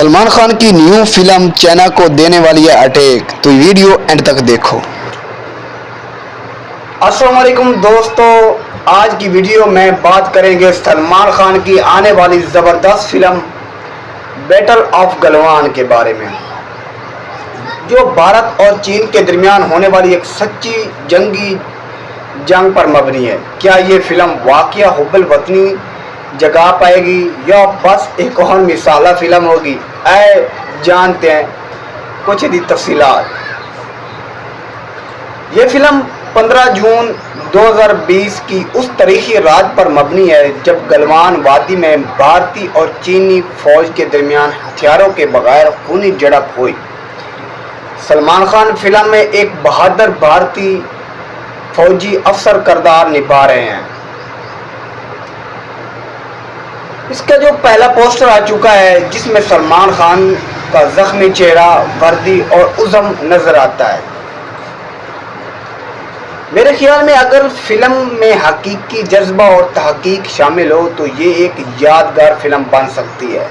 سلمان خان کی new film China کو دینے والی ہے اٹیک، تو ویڈیو اینڈ تک دیکھو۔ السلام علیکم دوستو، آج کی ویڈیو میں بات کریں گے سلمان خان کی آنے والی زبردست فلم بیٹل آف گلوان کے بارے میں، جو بھارت اور چین کے درمیان ہونے والی ایک سچی جنگی جنگ پر مبنی ہے۔ کیا یہ فلم واقعہ حب الوطنی جگہ پائے گی یا بس ایک اور مثالہ فلم ہوگی؟ جانتے ہیں کچھ دی تفصیلات۔ یہ فلم 15 جون 2020 کی اس تاریخی رات پر مبنی ہے جب گلوان وادی میں بھارتی اور چینی فوج کے درمیان ہتھیاروں کے بغیر خونی جھڑپ ہوئی۔ سلمان خان فلم میں ایک بہادر بھارتی فوجی افسر کردار نبھا رہے ہیں۔ اس کا جو پہلا پوسٹر آ چکا ہے جس میں سلمان خان کا زخمی چہرہ، وردی اور عزم نظر آتا ہے۔ میرے خیال میں اگر فلم میں حقیقی جذبہ اور تحقیق شامل ہو تو یہ ایک یادگار فلم بن سکتی ہے،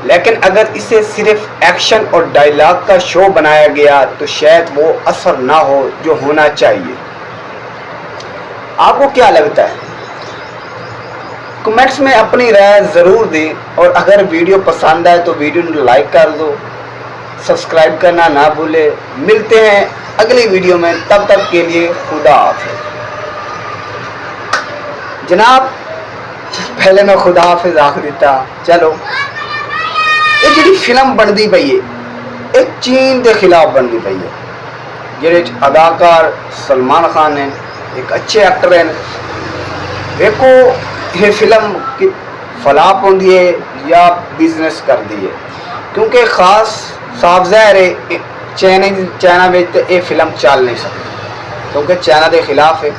لیکن اگر اسے صرف ایکشن اور ڈائیلاگ کا شو بنایا گیا تو شاید وہ اثر نہ ہو جو ہونا چاہیے۔ آپ کو کیا لگتا ہے؟ کمنٹس میں اپنی رائے ضرور دیں، اور اگر ویڈیو پسند آئے تو ویڈیو کو لائک کر دو، سبسکرائب کرنا نہ بھولے۔ ملتے ہیں اگلی ویڈیو میں، تب تک کے لیے خدا حافظ۔ جناب پہلے میں خدا حافظ آخ دیتا، چلو یہ جڑی فلم بنتی پئی ہے ایک چین کے خلاف بنتی پئی ہے، جہے اداکار سلمان خان ہیں، ایک اچھے ایکٹر ہیں۔ دیکھو یہ فلم کی فلاپ ہوندی ہے یا بزنس کر دی ہے، کیونکہ خاص صاف ظاہر ہے چائنا میں یہ فلم چل نہیں سکتی، کیونکہ چائنا کے خلاف ہے۔